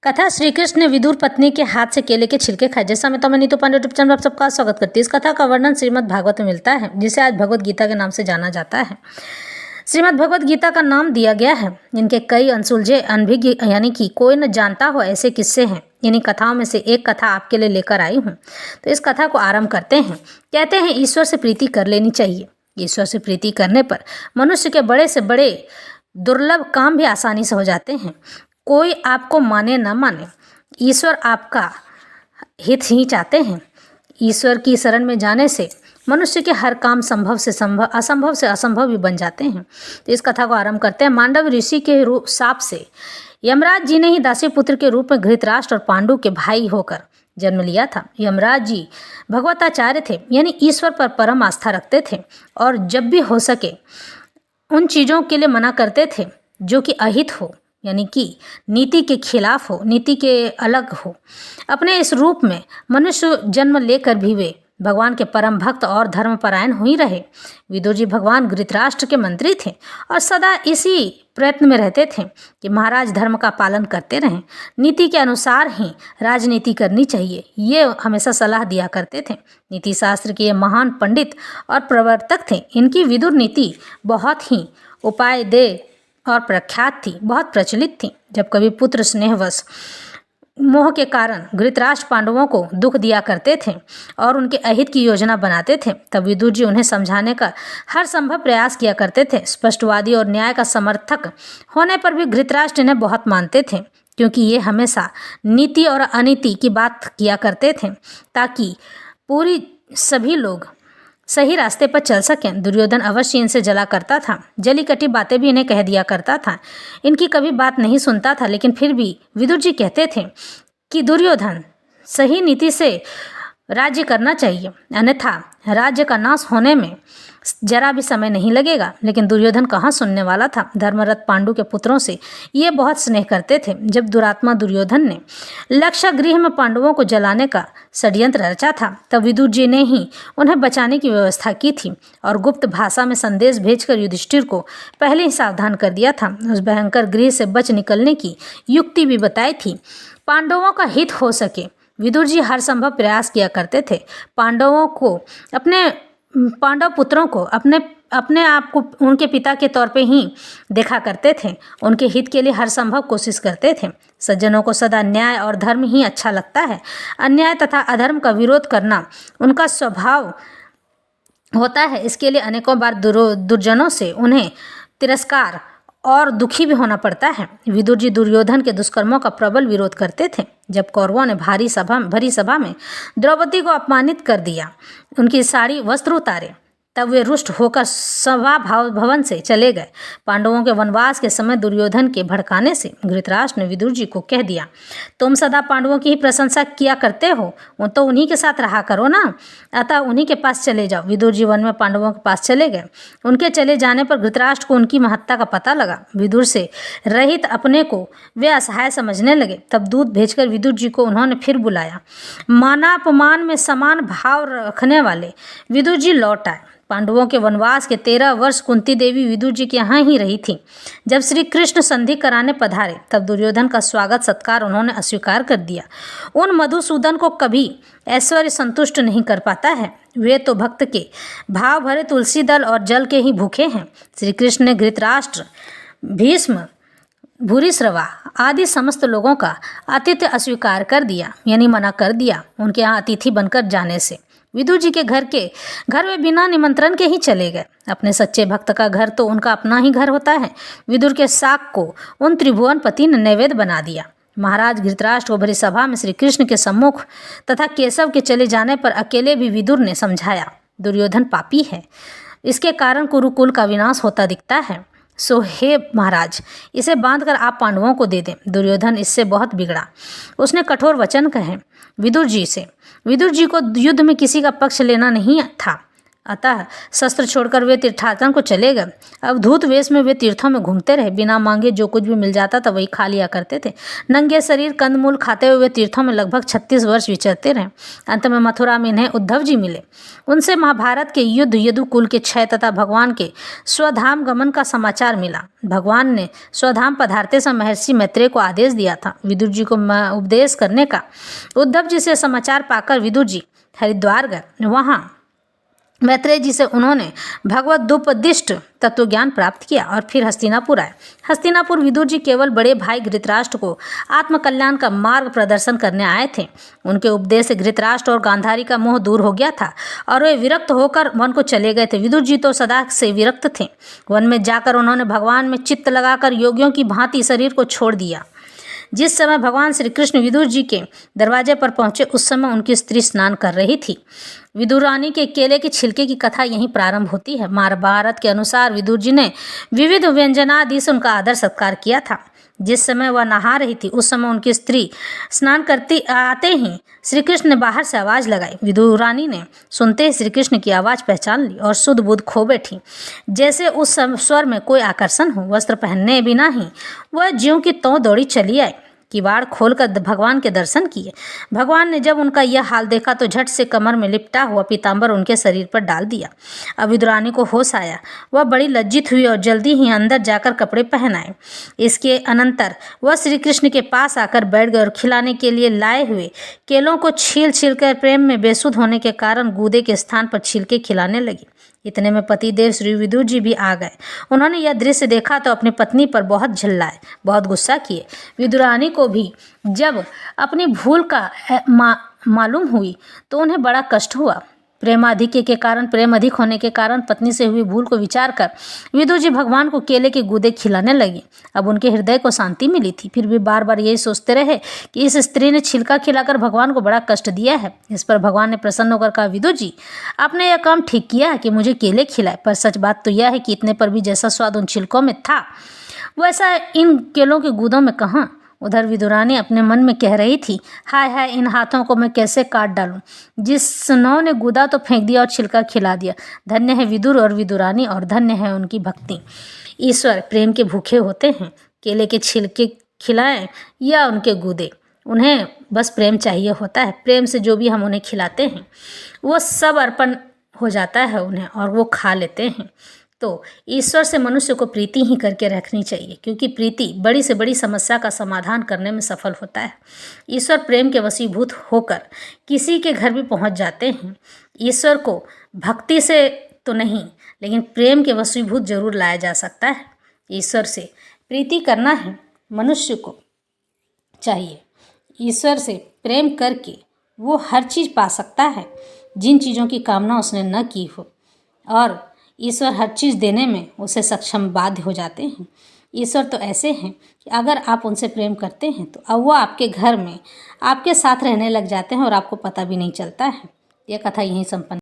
कथा श्री कृष्ण ने विदुर पत्नी के हाथ से केले के छिलके खाए। जैसा मैं नीतू पांडे यूट्यूब चैनल पर सबका स्वागत करती हूँ। इस कथा का वर्णन श्रीमद् भागवत में मिलता है, जिसे आज भगवत गीता के नाम से जाना जाता है। श्रीमद् भगवत गीता का नाम दिया गया है। इनके कई अनसुलझे अनभिज्ञ यानी कि कोई न जानता हो ऐसे किस्से हैं। इन्हीं कथाओं में से एक कथा आपके लिए लेकर आई हूँ। तो इस कथा को आरंभ करते हैं। कहते हैं ईश्वर से प्रीति कर लेनी चाहिए। ईश्वर से प्रीति करने पर मनुष्य के बड़े से बड़े दुर्लभ काम भी आसानी से हो जाते हैं। कोई आपको माने न माने, ईश्वर आपका हित ही चाहते हैं। ईश्वर की शरण में जाने से मनुष्य के हर काम संभव से संभव, असंभव से असंभव भी बन जाते हैं। तो इस कथा को आरंभ करते हैं। मांडव ऋषि के शाप से यमराज जी ने ही दासी पुत्र के रूप में धृतराष्ट्र और पांडु के भाई होकर जन्म लिया था। यमराज जी भगवताचार्य थे, यानी ईश्वर पर परम आस्था रखते थे और जब भी हो सके उन चीज़ों के लिए मना करते थे जो कि अहित हो, यानी कि नीति के खिलाफ हो, नीति के अलग हो। अपने इस रूप में मनुष्य जन्म लेकर भी वे भगवान के परम भक्त और धर्मपरायण ही रहे। विदुर जी भगवान धृतराष्ट्र के मंत्री थे और सदा इसी प्रयत्न में रहते थे कि महाराज धर्म का पालन करते रहें, नीति के अनुसार ही राजनीति करनी चाहिए, ये हमेशा सलाह दिया करते थे। नीति शास्त्र के ये महान पंडित और प्रवर्तक थे। इनकी विदुर नीति बहुत ही उपायदेय और प्रख्यात थी, बहुत प्रचलित थी। जब कभी पुत्र स्नेहवश मोह के कारण धृतराष्ट्र पांडवों को दुख दिया करते थे और उनके अहित की योजना बनाते थे, तब विदुर जी उन्हें समझाने का हर संभव प्रयास किया करते थे। स्पष्टवादी और न्याय का समर्थक होने पर भी धृतराष्ट्र इन्हें बहुत मानते थे, क्योंकि ये हमेशा नीति और अनीति की बात किया करते थे ताकि पूरी सभी लोग सही रास्ते पर चल सकें। दुर्योधन अवश्य इनसे जला करता था, जली कटी बातें भी इन्हें कह दिया करता था। इनकी कभी बात नहीं सुनता था, लेकिन फिर भी विदुर जी कहते थे कि दुर्योधन सही नीति से राज्य करना चाहिए, अन्यथा राज्य का नाश होने में जरा भी समय नहीं लगेगा। लेकिन दुर्योधन कहाँ सुनने वाला था। धर्मरथ पांडु के पुत्रों से ये बहुत स्नेह करते थे। जब दुरात्मा दुर्योधन ने लक्षागृह में पांडवों को जलाने का षड्यंत्र रचा था, तब विदुर जी ने ही उन्हें बचाने की व्यवस्था की थी और गुप्त भाषा में संदेश भेजकर युधिष्ठिर को पहले ही सावधान कर दिया था। उस भयंकर गृह से बच निकलने की युक्ति भी बताई थी। पांडवों का हित हो सके, विदुर जी हर संभव प्रयास किया करते थे। पांडव पुत्रों को अपने आप को उनके पिता के तौर पे ही देखा करते थे। उनके हित के लिए हर संभव कोशिश करते थे। सज्जनों को सदा न्याय और धर्म ही अच्छा लगता है। अन्याय तथा अधर्म का विरोध करना उनका स्वभाव होता है। इसके लिए अनेकों बार दुर्जनों से उन्हें तिरस्कार और दुखी भी होना पड़ता है। विदुर जी दुर्योधन के दुष्कर्मों का प्रबल विरोध करते थे। जब कौरवों ने भरी सभा में द्रौपदी को अपमानित कर दिया, उनकी साड़ी वस्त्र उतारे, तब वे रुष्ट होकर सभा भवन से चले गए। पांडवों के वनवास के समय दुर्योधन के भड़काने से धृतराष्ट्र ने विदुर जी को कह दिया, तुम सदा पांडवों की ही प्रशंसा किया करते हो, तो उन्हीं के साथ रहा करो ना, अतः उन्हीं के पास चले जाओ। विदुर जी वन में पांडवों के पास चले गए। उनके चले जाने पर धृतराष्ट्र को उनकी महत्ता का पता लगा। विदुर से रहित अपने को वे असहाय समझने लगे। तब दूत भेजकर विदुर जी को उन्होंने फिर बुलाया। मानापमान में समान भाव रखने वाले विदुर जी लौट आए। पांडवों के वनवास के 13 वर्ष कुंती देवी विदुर जी के यहाँ ही रही थी। जब श्री कृष्ण संधि कराने पधारे, तब दुर्योधन का स्वागत सत्कार उन्होंने अस्वीकार कर दिया। उन मधुसूदन को कभी ऐश्वर्य संतुष्ट नहीं कर पाता है। वे तो भक्त के भाव भरे तुलसी दल और जल के ही भूखे हैं। श्री कृष्ण ने धृतराष्ट्र, भीष्म, भूरिश्रवा आदि समस्त लोगों का आतिथ्य अस्वीकार कर दिया, यानी मना कर दिया उनके यहाँ अतिथि बनकर जाने से। विदुर जी के घर में बिना निमंत्रण के ही चले गए। अपने सच्चे भक्त का घर तो उनका अपना ही घर होता है। विदुर के शाक को उन त्रिभुवन पति ने नैवेद्य बना दिया। महाराज धृतराष्ट्र को भरी सभा में श्री कृष्ण के सम्मुख तथा केशव के चले जाने पर अकेले भी विदुर ने समझाया, दुर्योधन पापी है, इसके कारण कुरुकुल का विनाश होता दिखता है। सो हे महाराज, इसे बांधकर आप पांडवों को दे दें। दुर्योधन इससे बहुत बिगड़ा। उसने कठोर वचन कहे विदुर जी से। विदुर जी को युद्ध में किसी का पक्ष लेना नहीं था। अतः शस्त्र छोड़कर वे तीर्थाटन को चले गए। अवधूत वेश में वे तीर्थों में घूमते रहे। बिना मांगे जो कुछ भी मिल जाता था वही खा लिया करते थे। नंगे शरीर कंदमूल खाते हुए वे तीर्थों में लगभग 36 वर्ष विचरते रहे। अंत में मथुरा में इन्हें उद्धव जी मिले। उनसे महाभारत के युद्ध, यदुकुल के क्षय तथा भगवान के स्वधाम गमन का समाचार मिला। भगवान ने स्वधाम पधारते समय महर्षि मैत्रेय को आदेश दिया था विदुर जी को उपदेश करने का। उद्धव जी से समाचार पाकर विदुर जी हरिद्वार गए। वहाँ मैत्रेय जी से उन्होंने भगवदुपदिष्ट तत्वज्ञान प्राप्त किया और फिर हस्तिनापुर आए। हस्तिनापुर विदुर जी केवल बड़े भाई धृतराष्ट्र को आत्मकल्याण का मार्ग प्रदर्शन करने आए थे। उनके उपदेश से धृतराष्ट्र और गांधारी का मोह दूर हो गया था और वे विरक्त होकर वन को चले गए थे। विदुर जी तो सदा से विरक्त थे। वन में जाकर उन्होंने भगवान में चित्त लगाकर योगियों की भांति शरीर को छोड़ दिया। जिस समय भगवान श्री कृष्ण विदुर जी के दरवाजे पर पहुंचे उस समय उनकी स्त्री स्नान कर रही थी। विदुर रानी के केले के छिलके की कथा यहीं प्रारंभ होती है। महाभारत के अनुसार विदुर जी ने विविध व्यंजनादि से उनका आदर सत्कार किया था। जिस समय वह नहा रही थी उस समय उनकी स्त्री स्नान करती आते ही श्री कृष्ण ने बाहर से आवाज़ लगाई। विदुर रानी ने सुनते ही श्री कृष्ण की आवाज़ पहचान ली और शुद्ध बुद्ध खो बैठी। जैसे उस स्वर में कोई आकर्षण हो। वस्त्र पहनने बिना ही वह ज्यों की त्यों दौड़ी चली आई। किवाड़ खोलकर भगवान के दर्शन किए। भगवान ने जब उनका यह हाल देखा तो झट से कमर में लिपटा हुआ पीताम्बर उनके शरीर पर डाल दिया। अब विदुरानी को होश आया। वह बड़ी लज्जित हुई और जल्दी ही अंदर जाकर कपड़े पहन आए। इसके अनंतर वह श्री कृष्ण के पास आकर बैठ गए और खिलाने के लिए लाए हुए केलों को छील छील कर प्रेम में बेसुध होने के कारण गूदे के स्थान पर छिलके खिलाने लगी। इतने में पतिदेव श्री विदुर जी भी आ गए। उन्होंने यह दृश्य देखा तो अपनी पत्नी पर बहुत झल्लाए, बहुत गुस्सा किए। विदुरानी को भी जब अपनी भूल का मालूम हुई तो उन्हें बड़ा कष्ट हुआ। प्रेम अधिक होने के कारण पत्नी से हुई भूल को विचार कर विदुर जी भगवान को केले के गूदे खिलाने लगी। अब उनके हृदय को शांति मिली थी। फिर भी बार बार यही सोचते रहे कि इस स्त्री ने छिलका खिलाकर भगवान को बड़ा कष्ट दिया है। इस पर भगवान ने प्रसन्न होकर कहा, विदुर जी आपने यह काम ठीक किया है कि मुझे केले खिलाए, पर सच बात तो यह है कि इतने पर भी जैसा स्वाद उन छिलकों में था वैसा इन केलों के गूदों में कहाँ। उधर विदुरानी अपने मन में कह रही थी, हाय हाय इन हाथों को मैं कैसे काट डालूं। जिस नौ ने गूदा तो फेंक दिया और छिलका खिला दिया। धन्य है विदुर और विदुरानी और धन्य है उनकी भक्ति। ईश्वर प्रेम के भूखे होते हैं। केले के छिलके खिलाएं या उनके गूदे, उन्हें बस प्रेम चाहिए होता है। प्रेम से जो भी हम उन्हें खिलाते हैं वो सब अर्पण हो जाता है उन्हें और वो खा लेते हैं। तो ईश्वर से मनुष्य को प्रीति ही करके रखनी चाहिए, क्योंकि प्रीति बड़ी से बड़ी समस्या का समाधान करने में सफल होता है। ईश्वर प्रेम के वशीभूत होकर किसी के घर भी पहुंच जाते हैं। ईश्वर को भक्ति से तो नहीं, लेकिन प्रेम के वशीभूत जरूर लाया जा सकता है। ईश्वर से प्रीति करना है मनुष्य को चाहिए। ईश्वर से प्रेम करके वो हर चीज़ पा सकता है जिन चीज़ों की कामना उसने न की हो, और ईश्वर हर चीज़ देने में उसे सक्षम बाध्य हो जाते हैं। ईश्वर तो ऐसे हैं कि अगर आप उनसे प्रेम करते हैं तो अब वो आपके घर में आपके साथ रहने लग जाते हैं और आपको पता भी नहीं चलता है। यह कथा यहीं संपन्न।